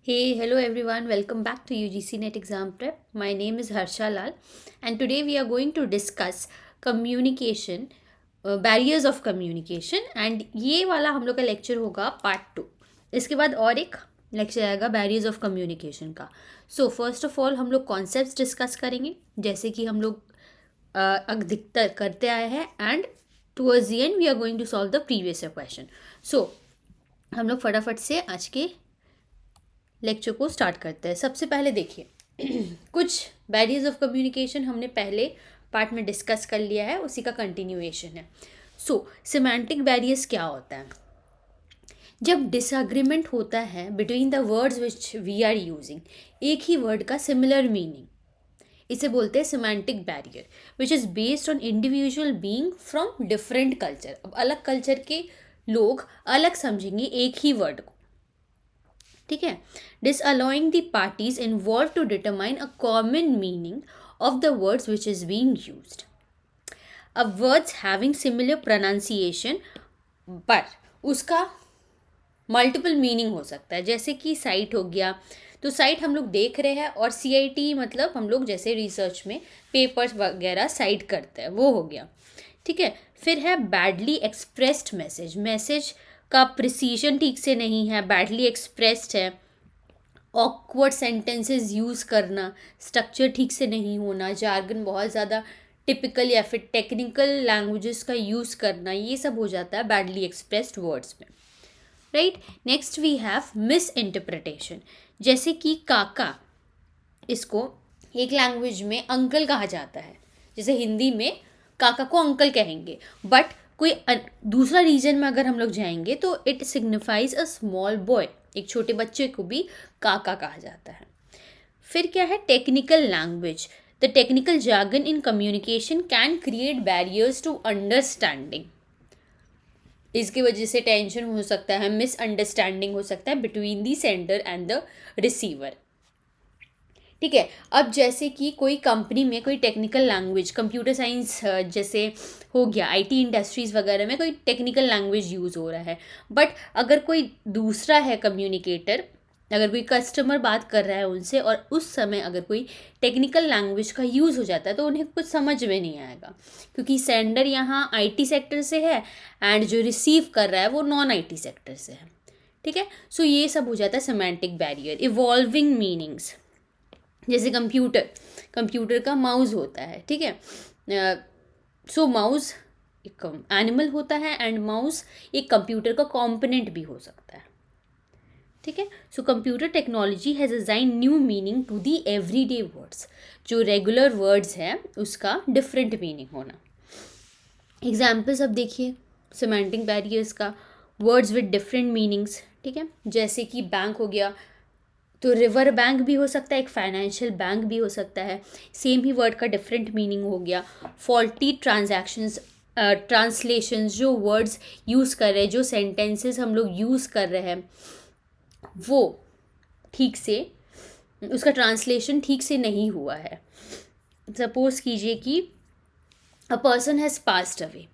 Hey, hello everyone. Welcome back to UGC NET Exam Prep. My name is Harsha Lal, and today we are going to discuss communication, barriers of communication, and ये वाला हम लोग का lecture होगा part 2. इसके बाद और एक लेक्चर आएगा बैरियर्स ऑफ कम्युनिकेशन का. सो फर्स्ट ऑफ ऑल हम लोग कॉन्सेप्ट्स डिस्कस करेंगे जैसे कि हम लोग अधिकतर करते आए हैं, and towards the end we are going to solve the previous question. So हम लोग फटाफट से आज के लेक्चर को स्टार्ट करते हैं. सबसे पहले देखिए कुछ बैरियर्स ऑफ कम्युनिकेशन हमने पहले पार्ट में डिस्कस कर लिया है, उसी का कंटिन्यूएशन है. सो सिमेंटिक बैरियर्स क्या होता है? जब डिसएग्रीमेंट होता है between the words which we are using, एक ही वर्ड का सिमिलर मीनिंग, इसे बोलते हैं semantic barrier, which is based on individual being from different culture. अब अलग कल्चर के लोग अलग समझेंगे एक ही वर्ड को, ठीक है. disallowing the parties involved to determine a common meaning of the words which is being used. अब words having similar pronunciation पर उसका मल्टीपल मीनिंग हो सकता है, जैसे कि साइट हो गया. तो साइट हम लोग देख रहे हैं, और CIT मतलब हम लोग जैसे रिसर्च में पेपर्स वगैरह साइट करते हैं, वो हो गया, ठीक है. फिर है बैडली एक्सप्रेस्ड मैसेज. मैसेज का प्रिसीजन ठीक से नहीं है, बैडली एक्सप्रेस्ड है. ऑकवर्ड सेंटेंसेस यूज़ करना, स्ट्रक्चर ठीक से नहीं होना, जार्गन बहुत ज़्यादा टिपिकल या फिर टेक्निकल लैंग्वेजेस का यूज़ करना, ये सब हो जाता है बैडली एक्सप्रेस्ड वर्ड्स में, right. Next we have misinterpretation. जैसे कि काका, इसको एक लैंग्वेज में अंकल कहा जाता है, जैसे हिंदी में काका को अंकल कहेंगे, बट कोई दूसरा रीजन में अगर हम लोग जाएंगे तो it signifies a small boy, एक छोटे बच्चे को भी काका कहा जाता है. फिर क्या है technical language. The technical jargon in communication can create barriers to understanding. इसकी वजह से टेंशन हो सकता है, मिसअंडरस्टैंडिंग हो सकता है between the sender and the receiver, ठीक है. अब जैसे कि कोई कंपनी में कोई टेक्निकल लैंग्वेज, कंप्यूटर साइंस जैसे हो गया, IT इंडस्ट्रीज़ वगैरह में कोई टेक्निकल लैंग्वेज यूज़ हो रहा है, बट अगर कोई दूसरा है कम्युनिकेटर, अगर कोई कस्टमर बात कर रहा है उनसे, और उस समय अगर कोई टेक्निकल लैंग्वेज का यूज़ हो जाता है, तो उन्हें कुछ समझ में नहीं आएगा, क्योंकि सेंडर यहाँ IT सेक्टर से है एंड जो रिसीव कर रहा है वो नॉन IT सेक्टर से है, ठीक है. सो ये सब हो जाता है सेमेंटिक बैरियर. इवॉल्विंग मीनिंग्स, जैसे कंप्यूटर का माउस होता है, ठीक है. सो माउस एक एनिमल होता है, एंड माउस एक कंप्यूटर का कॉम्पोनेंट भी हो सकता है, ठीक है. So computer technology has assign new meaning to the everyday words. जो रेगुलर वर्ड्स हैं उसका डिफरेंट मीनिंग होना. एग्जाम्पल्स अब देखिए सिमेंटिक बैरियर्स का. वर्ड्स विद डिफरेंट मीनिंग्स, ठीक है. जैसे कि बैंक हो गया, तो रिवर बैंक भी हो सकता है, एक फाइनेंशियल बैंक भी हो सकता है, सेम ही वर्ड का डिफरेंट मीनिंग हो गया. फॉल्टी ट्रांजैक्शंस, ट्रांसलेशंस, जो वर्ड्स यूज़ कर रहे हैं, जो सेंटेंसेस हम लोग यूज़ कर रहे हैं, वो ठीक से उसका ट्रांसलेशन ठीक से नहीं हुआ है. सपोज कीजिए कि a person has passed away,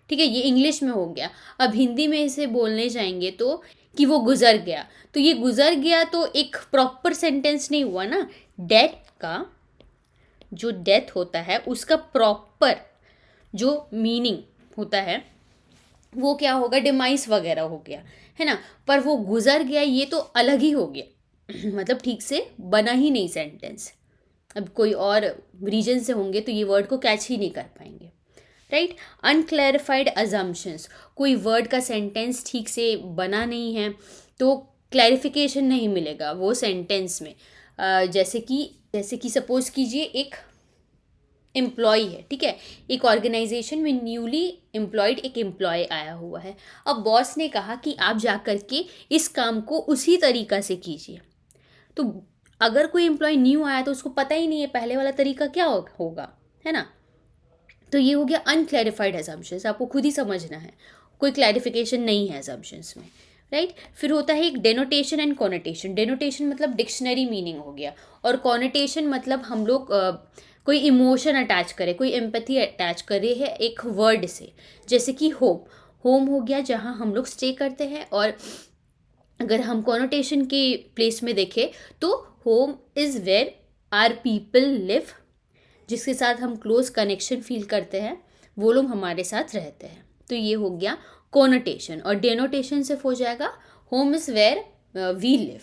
ठीक है, ये इंग्लिश में हो गया. अब हिंदी में इसे बोलने जाएंगे तो कि वो गुजर गया, तो ये गुजर गया तो एक प्रॉपर सेंटेंस नहीं हुआ ना. डेथ का जो डेथ होता है उसका प्रॉपर जो मीनिंग होता है वो क्या होगा, डिमाइस वगैरह हो गया, है ना. पर वो गुजर गया ये तो अलग ही हो गया मतलब ठीक से बना ही नहीं सेंटेंस. अब कोई और रीजन से होंगे तो ये वर्ड को कैच ही नहीं कर पाएंगे, राइट. अनक्लैरिफाइड अजम्पशंस, कोई वर्ड का सेंटेंस ठीक से बना नहीं है तो क्लैरिफिकेशन नहीं मिलेगा वो सेंटेंस में. जैसे कि सपोज कीजिए एक एम्प्लॉय है, ठीक है, एक ऑर्गेनाइजेशन में न्यूली एम्प्लॉयड एक एम्प्लॉय आया हुआ है. अब बॉस ने कहा कि आप जा कर के इस काम को उसी तरीक़ा से कीजिए. तो अगर कोई एम्प्लॉय न्यू आया तो उसको पता ही नहीं है पहले वाला तरीका क्या होगा, है ना. तो ये हो गया अनक्लैरिफाइड एजम्पशंस. आपको खुद ही समझना है, कोई क्लैरिफिकेशन नहीं है एजम्पशंस में, राइट. फिर होता है एक डेनोटेशन एंड कॉनोटेशन. डेनोटेशन मतलब डिक्शनरी मीनिंग हो गया, और कॉनोटेशन मतलब हम लोग कोई इमोशन अटैच करें, कोई एम्पैथी अटैच करे है एक वर्ड से. जैसे कि होम हो गया जहाँ हम लोग स्टे करते हैं, और अगर हम कॉनोटेशन के प्लेस में देखें तो home is where are people live, जिसके साथ हम क्लोज कनेक्शन फील करते हैं, वो लोग हमारे साथ रहते हैं। तो ये हो गया कॉनोटेशन। और डेनोटेशन सिर्फ हो जाएगा home is where we live,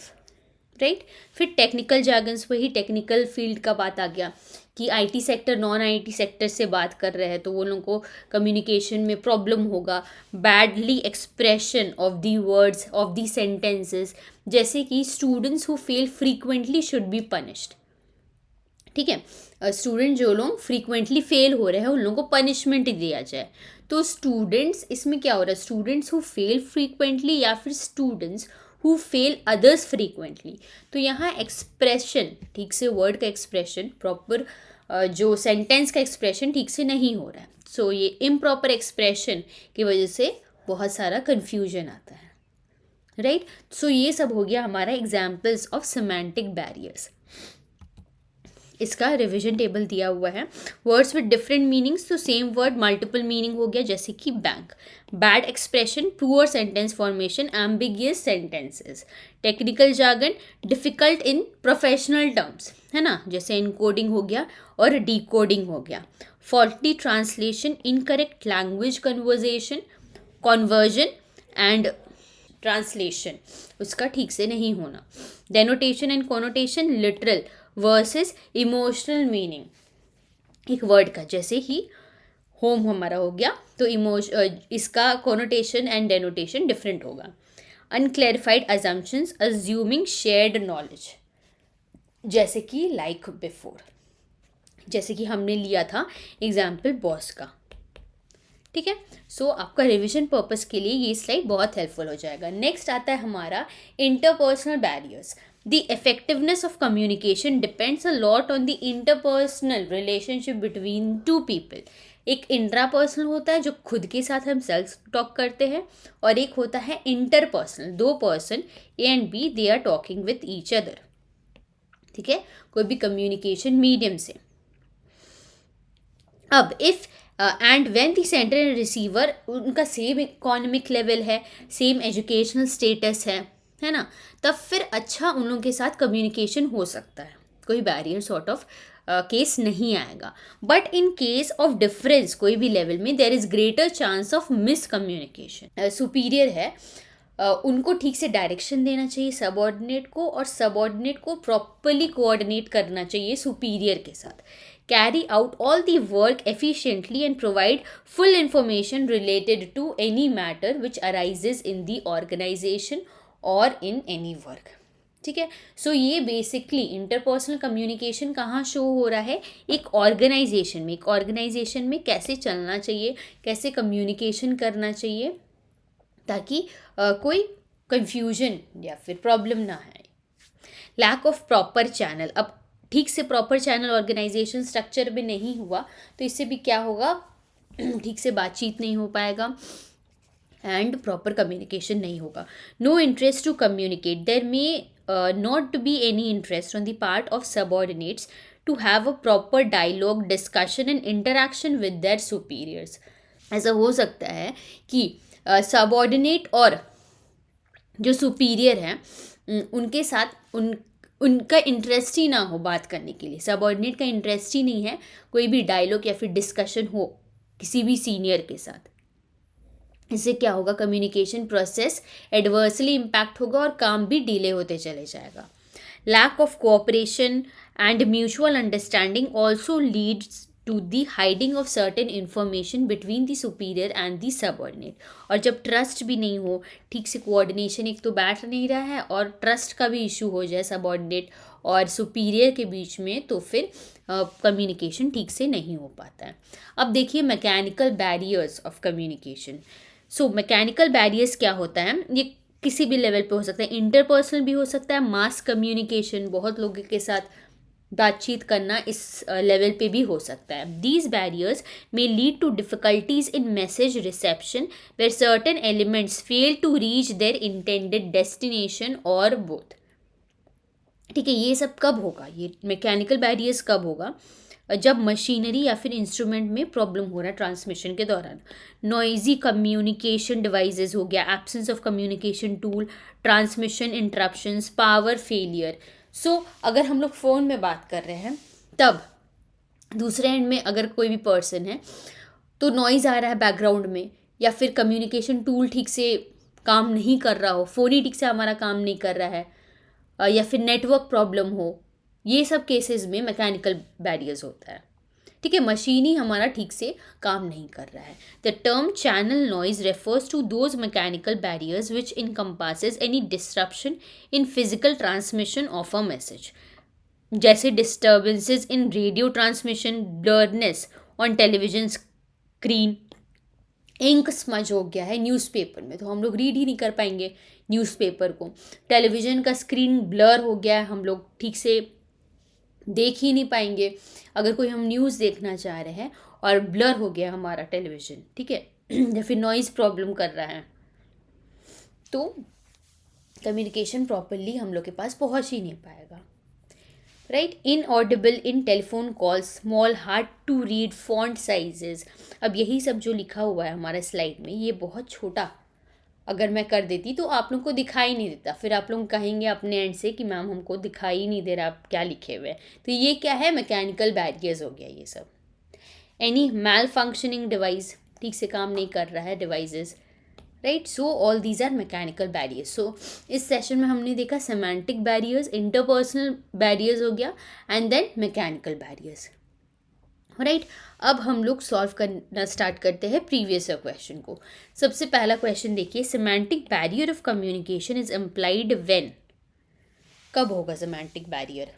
right. फिर टेक्निकल जार्गन्स, वही टेक्निकल फील्ड का बात आ गया कि IT sector non IT sector से बात कर रहे हैं तो वो लोगों को कम्युनिकेशन में प्रॉब्लम होगा। Badly expression of the words of the sentences, जैसे कि students who fail frequently should be punished. ठीक है, स्टूडेंट जो लोग फ्रीक्वेंटली फेल हो रहे हैं उन लोगों को पनिशमेंट दिया जाए। तो स्टूडेंट्स, इसमें क्या हो रहा है, स्टूडेंट्स हु फेल फ्रीक्वेंटली या फिर students who fail others frequently. तो यहाँ एक्सप्रेशन ठीक से, वर्ड का एक्सप्रेशन प्रॉपर, जो सेंटेंस का एक्सप्रेशन ठीक से नहीं हो रहा है। सो ये इम्प्रॉपर एक्सप्रेशन की वजह से बहुत सारा कन्फ्यूजन आता है, राइट। सो ये सब हो गया हमारा एग्जाम्पल्स ऑफ सेमेंटिक बैरियर्स। इसका रिवीजन टेबल दिया हुआ है। वर्ड्स विद डिफरेंट मीनिंग्स, तो सेम वर्ड मल्टीपल मीनिंग हो गया, जैसे कि bank. Bad expression, poor sentence formation, ambiguous sentences. Technical jargon, difficult in professional terms, है ना, जैसे इनकोडिंग हो गया और डिकोडिंग हो गया। Faulty translation, incorrect language conversion and translation उसका ठीक से नहीं होना। Denotation and connotation, literal versus emotional meaning एक वर्ड का, जैसे ही होम हमारा हो गया तो इसका कॉनोटेशन एंड डेनोटेशन डिफरेंट होगा। Unclarified assumptions, assuming shared knowledge, जैसे कि लाइक बिफोर, जैसे कि हमने लिया था एग्जाम्पल बॉस का। ठीक है, सो आपका रिवीजन पर्पस के लिए ये स्लाइड बहुत हेल्पफुल हो जाएगा। नेक्स्ट आता है हमारा interpersonal barriers. The effectiveness of communication depends a lot on the interpersonal relationship between two people. एक इंट्रापर्सनल होता है जो खुद के साथ हम सेल्फ टॉक करते हैं, और एक होता है इंटरपर्सनल, दो person A and B they are talking with each other. ठीक है, कोई भी कम्युनिकेशन मीडियम से। अब if and when the sender and receiver उनका सेम इकोनॉमिक लेवल है, सेम एजुकेशनल स्टेटस है ना, तब फिर अच्छा उन लोगों के साथ कम्युनिकेशन हो सकता है, कोई बैरियर सॉर्ट ऑफ केस नहीं आएगा। But in case of difference कोई भी लेवल में there is greater chance of miscommunication. Superior है, उनको ठीक से डायरेक्शन देना चाहिए सबऑर्डिनेट को, और सबऑर्डिनेट को प्रॉपरली कोऑर्डिनेट करना चाहिए सुपीरियर के साथ। Carry out all the work efficiently and provide full information related to any matter which arises in the organization or in any work. ठीक है, सो ये बेसिकली इंटरपर्सनल कम्युनिकेशन कहाँ शो हो रहा है, एक ऑर्गेनाइजेशन में। एक ऑर्गेनाइजेशन में कैसे चलना चाहिए, कैसे कम्युनिकेशन करना चाहिए, ताकि कोई कंफ्यूजन या फिर प्रॉब्लम ना आए। लैक ऑफ प्रॉपर चैनल, अब ठीक से प्रॉपर चैनल ऑर्गेनाइजेशन स्ट्रक्चर में नहीं हुआ तो इससे भी क्या होगा, ठीक से बातचीत नहीं हो पाएगा एंड प्रॉपर कम्युनिकेशन नहीं होगा। No interest to communicate, there may not be any interest on the part of subordinates to have a proper dialogue, discussion and interaction with their superiors. ऐसा हो सकता है कि सबऑर्डिनेट और जो सुपीरियर हैं उनके साथ उनका इंटरेस्ट ही ना हो बात करने के लिए, सबऑर्डिनेट का इंटरेस्ट ही नहीं है कोई भी डायलॉग या फिर डिस्कशन हो किसी भी सीनियर के साथ। इससे क्या होगा, कम्युनिकेशन प्रोसेस एडवर्सली इम्पैक्ट होगा और काम भी डिले होते चले जाएगा। Lack of cooperation and mutual understanding also leads to the hiding of certain information between the superior and the subordinate. और जब ट्रस्ट भी नहीं हो, ठीक से कोऑर्डिनेशन एक तो बैठ नहीं रहा है और ट्रस्ट का भी इशू हो जाए सबऑर्डिनेट और सुपीरियर के बीच में, तो फिर कम्युनिकेशन ठीक से नहीं हो पाता है। अब देखिए mechanical barriers of communication. So mechanical barriers क्या होता है, ये किसी भी लेवल पे हो सकता है, इंटरपर्सनल भी हो सकता है, मास कम्युनिकेशन, बहुत लोगों के साथ बातचीत करना, इस लेवल पे भी हो सकता है। These barriers may lead to difficulties in message reception where certain elements fail to reach their intended destination और बोथ। ठीक है, ये सब कब होगा, ये मैकेनिकल बैरियर्स कब होगा, जब मशीनरी या फिर इंस्ट्रूमेंट में प्रॉब्लम हो रहा है ट्रांसमिशन के दौरान। नॉइजी कम्युनिकेशन डिवाइसेस हो गया, absence of communication tool, transmission interruptions, power failure. So अगर हम लोग फ़ोन में बात कर रहे हैं तब दूसरे एंड में अगर कोई भी पर्सन है तो नॉइज़ आ रहा है बैकग्राउंड में, या फिर कम्युनिकेशन टूल ठीक से काम नहीं कर रहा हो, फ़ोन ही ठीक से हमारा काम नहीं कर रहा है, या फिर नेटवर्क प्रॉब्लम हो, ये सब केसेस में मैकेनिकल बैरियर्स होता है। ठीक है, मशीन ही हमारा ठीक से काम नहीं कर रहा है। The term channel noise refers to those mechanical barriers which encompasses any disruption in physical transmission of a message, जैसे disturbances in radio transmission, blurness on television screen, ink smudge हो गया है न्यूज़पेपर में तो हम लोग रीड ही नहीं कर पाएंगे न्यूज़पेपर को, टेलीविज़न का स्क्रीन ब्लर हो गया है, हम लोग ठीक से देख ही नहीं पाएंगे अगर कोई हम न्यूज़ देखना चाह रहे हैं और ब्लर हो गया हमारा टेलीविज़न, ठीक है या फिर नॉइज़ प्रॉब्लम कर रहा है तो कम्युनिकेशन प्रॉपरली हम लोग के पास पहुंच ही नहीं पाएगा। Right, inaudible in telephone call, small, hard to read font sizes. अब यही सब जो लिखा हुआ है हमारे स्लाइड में ये बहुत छोटा अगर मैं कर देती तो आप लोग को दिखाई नहीं देता, फिर आप लोग कहेंगे अपने एंड से कि मैम हमको दिखाई नहीं दे रहा आप क्या लिखे हुए हैं। तो ये क्या है, मैकेनिकल बैरियर्स हो गया ये सब। एनी मैल फंक्शनिंग डिवाइस, ठीक से काम नहीं कर रहा है devices, right. So all these are mechanical barriers. So इस सेशन में हमने देखा सेमेंटिक बैरियर्स, इंटरपर्सनल बैरियर्स हो गया, and then mechanical barriers, right. अब हम लोग सॉल्व करना स्टार्ट करते हैं प्रीवियस क्वेश्चन को। सबसे पहला क्वेश्चन देखिए, semantic barrier of communication is implied when, कब होगा सेमेंटिक बैरियर।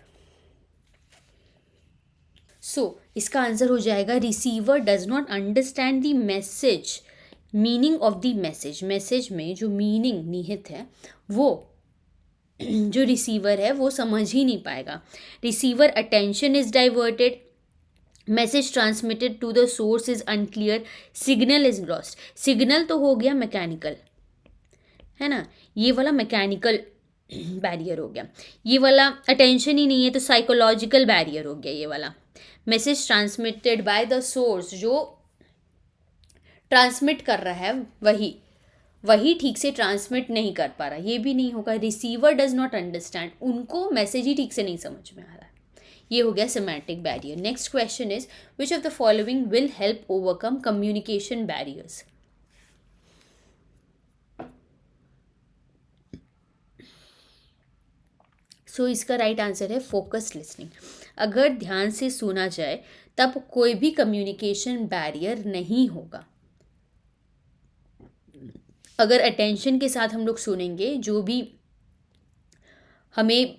सो इसका आंसर हो जाएगा receiver does not understand the message, meaning of the message. Message में जो मीनिंग निहित है वो जो रिसीवर है वो समझ ही नहीं पाएगा। Receiver attention is diverted, message transmitted to the source is unclear, signal is lost. Signal तो हो गया मैकेनिकल, है ना, ये वाला मैकेनिकल बैरियर हो गया। ये वाला अटेंशन ही नहीं है तो साइकोलॉजिकल बैरियर हो गया ये वाला। Message transmitted by the source, जो ट्रांसमिट कर रहा है वही ठीक से ट्रांसमिट नहीं कर पा रहा, ये भी नहीं होगा। रिसीवर डज नॉट अंडरस्टैंड, उनको मैसेज ही ठीक से नहीं समझ में आ रहा है, ये हो गया semantic barrier. Next question is which of the following will help overcome communication barriers. So इसका राइट आंसर है फोकस्ड लिसनिंग। अगर ध्यान से सुना जाए तब कोई भी कम्युनिकेशन बैरियर नहीं होगा। अगर अटेंशन के साथ हम लोग सुनेंगे, जो भी हमें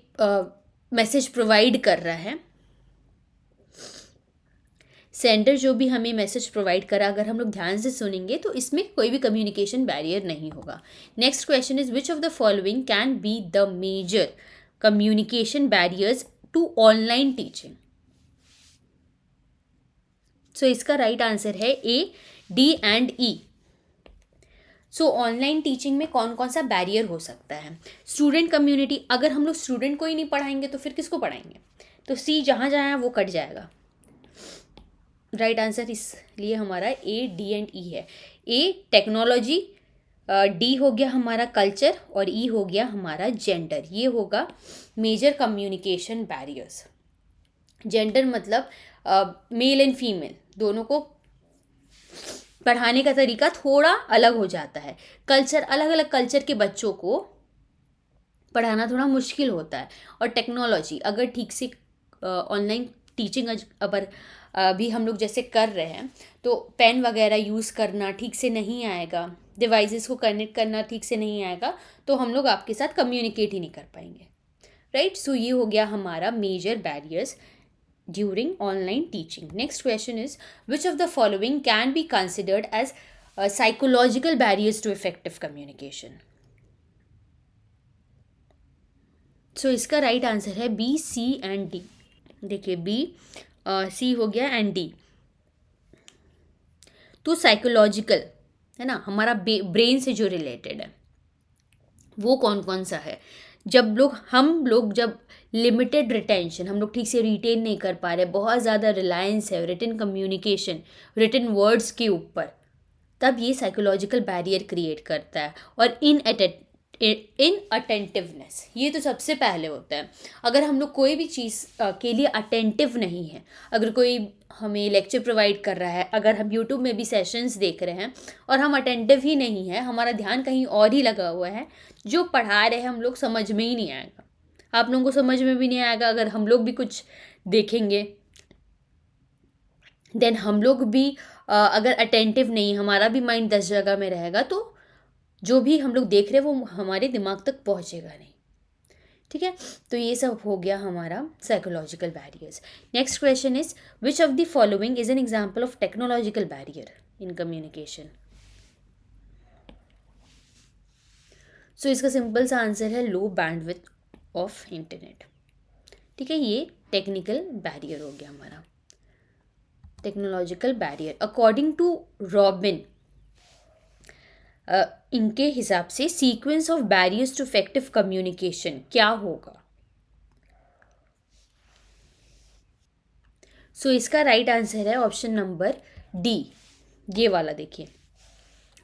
मैसेज प्रोवाइड कर रहा है, सेंडर जो भी हमें मैसेज प्रोवाइड करा, अगर हम लोग ध्यान से सुनेंगे तो इसमें कोई भी कम्युनिकेशन बैरियर नहीं होगा। Next question is which of the following can be the major communication barriers to online teaching. So इसका राइट आंसर है A, D and E. So online teaching में कौन कौन सा बैरियर हो सकता है। स्टूडेंट कम्युनिटी, अगर हम लोग स्टूडेंट को ही नहीं पढ़ाएंगे तो फिर किसको पढ़ाएंगे, तो सी जहाँ जहाँ है वो कट जाएगा। राइट आंसर इसलिए हमारा ए, डी एंड ई है। ए टेक्नोलॉजी, डी हो गया हमारा कल्चर, और ई हो गया हमारा जेंडर। ये होगा मेजर कम्युनिकेशन बैरियर्स। जेंडर मतलब मेल एंड फीमेल दोनों को पढ़ाने का तरीका थोड़ा अलग हो जाता है। कल्चर, अलग अलग कल्चर के बच्चों को पढ़ाना थोड़ा मुश्किल होता है। और टेक्नोलॉजी, अगर ठीक से ऑनलाइन टीचिंग अगर अभी हम लोग जैसे कर रहे हैं तो पेन वगैरह यूज़ करना ठीक से नहीं आएगा, डिवाइसेस को कनेक्ट करना ठीक से नहीं आएगा, तो हम लोग आपके साथ कम्युनिकेट ही नहीं कर पाएंगे, राइट। सो ये हो गया हमारा major barriers during online teaching. Next question is which of the following can be considered as psychological barriers to effective communication. So इसका राइट आंसर है बी, सी एंड डी। देखिए बी, सी हो गया एंड डी। तो psychological है ना, हमारा brain से जो रिलेटेड है वो कौन कौन सा है। हम लोग जब लिमिटेड रिटेंशन, हम लोग ठीक से रिटेन नहीं कर पा रहे, बहुत ज़्यादा रिलायंस है रिटन कम्युनिकेशन, रिटन वर्ड्स के ऊपर, तब ये साइकोलॉजिकल बैरियर क्रिएट करता है। और इन अटेंटिवनेस, ये तो सबसे पहले होता है। अगर हम लोग कोई भी चीज़ के लिए अटेंटिव नहीं है, अगर कोई हमें लेक्चर प्रोवाइड कर रहा है, अगर हम यूट्यूब में भी सेशंस देख रहे हैं और हम अटेंटिव ही नहीं है, हमारा ध्यान कहीं और ही लगा हुआ है, जो पढ़ा रहे हैं हम लोग समझ में ही नहीं आएगा, आप लोगों को समझ में भी नहीं आएगा। अगर हम लोग भी कुछ देखेंगे, देन हम लोग भी अगर अटेंटिव नहीं, हमारा भी माइंड 10 जगह में रहेगा, तो जो भी हम लोग देख रहे हैं वो हमारे दिमाग तक पहुंचेगा नहीं। ठीक है, तो ये सब हो गया हमारा psychological barriers. Next question is, which of the following is an example of technological barrier in communication? So इसका सिंपल सा आंसर है लो बैंडविड्थ ऑफ इंटरनेट। ठीक है, ये टेक्निकल बैरियर हो गया हमारा, technological barrier. According to Robin, इनके हिसाब से sequence of barriers to effective communication क्या होगा? सो इसका राइट आंसर है ऑप्शन नंबर डी, ये वाला। देखिए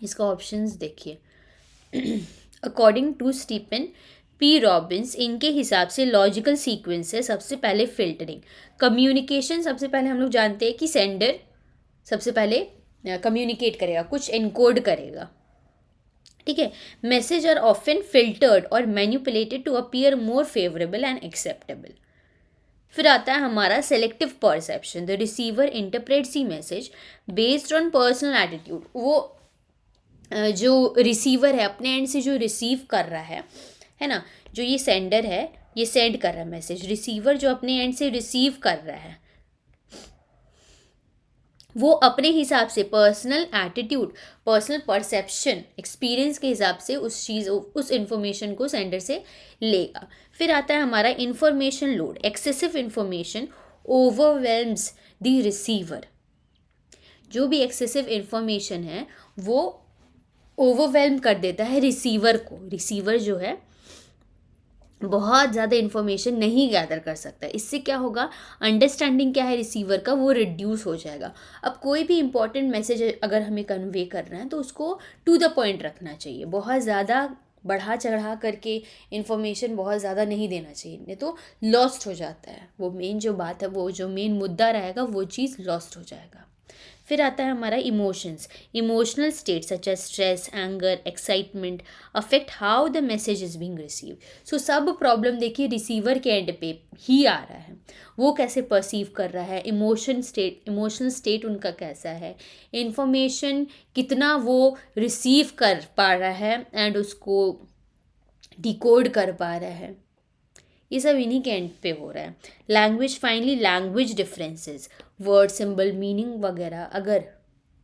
इसका ऑप्शंस देखिए। According to Stephen P Robbins, इनके हिसाब से लॉजिकल सीक्वेंस है सबसे पहले फिल्टरिंग। कम्युनिकेशन सबसे पहले हम लोग जानते हैं कि सेंडर सबसे पहले कम्युनिकेट करेगा, कुछ एनकोड करेगा। ठीक है, मैसेज आर ऑफन फिल्टर्ड और manipulated to appear more favourable and acceptable. फिर आता है हमारा selective perception. The receiver interprets the message based on personal attitude. वो जो रिसीवर है अपने एंड से जो रिसीव कर रहा है ना, जो ये सेंडर है, ये सेंड कर रहा है मैसेज, रिसीवर जो अपने एंड से रिसीव कर रहा है, वो अपने हिसाब से personal attitude, personal perception, experience के हिसाब से उस इंफॉर्मेशन को सेंडर से लेगा। फिर आता है हमारा information load. Excessive information ओवरवेल्म्स the receiver. जो भी एक्सेसिव इंफॉर्मेशन है वो ओवरवेल्म कर देता है रिसीवर को। रिसीवर जो है बहुत ज़्यादा इन्फॉर्मेशन नहीं गैदर कर सकता है। इससे क्या होगा, अंडरस्टैंडिंग क्या है रिसीवर का, वो रिड्यूस हो जाएगा। अब कोई भी इंपॉर्टेंट मैसेज अगर हमें कन्वे करना है तो उसको टू द पॉइंट रखना चाहिए, बहुत ज़्यादा बढ़ा चढ़ा करके इन्फॉर्मेशन बहुत ज़्यादा नहीं देना चाहिए, नहीं तो लॉस्ट हो जाता है। वो मेन जो बात है, वो जो मेन मुद्दा रहेगा, वो चीज़ लॉस्ट हो जाएगा। फिर आता है हमारा emotions. Emotional state such as stress, anger, excitement affect how the message is being receive. So सब प्रॉब्लम देखिए रिसीवर के एंड पे ही आ रहा है, वो कैसे परसीव कर रहा है, इमोशनल स्टेट उनका कैसा है, इंफॉर्मेशन कितना वो रिसीव कर पा रहा है एंड उसको डिकोड कर पा रहा है, ये सब इन्हीं के एंड पे हो रहा है। Language, finally language differences, word, symbol, meaning वगैरह अगर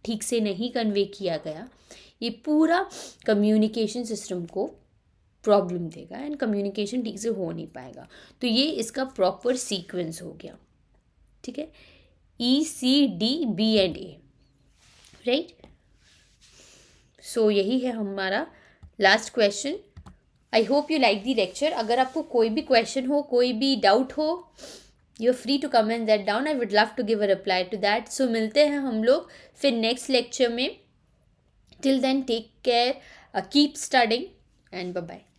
ठीक से नहीं कन्वे किया गया, ये पूरा कम्युनिकेशन सिस्टम को प्रॉब्लम देगा एंड कम्युनिकेशन ठीक से हो नहीं पाएगा। तो ये इसका प्रॉपर सीक्वेंस हो गया। ठीक है, ECDB&A, राइट। सो यही है हमारा last question. I hope you like the lecture. अगर आपको कोई भी क्वेश्चन हो, कोई भी डाउट हो, you are free to comment that down. I would love to give a reply to that. So मिलते हैं हम लोग फिर नेक्स्ट लेक्चर में। Till then take care, keep studying and bye bye.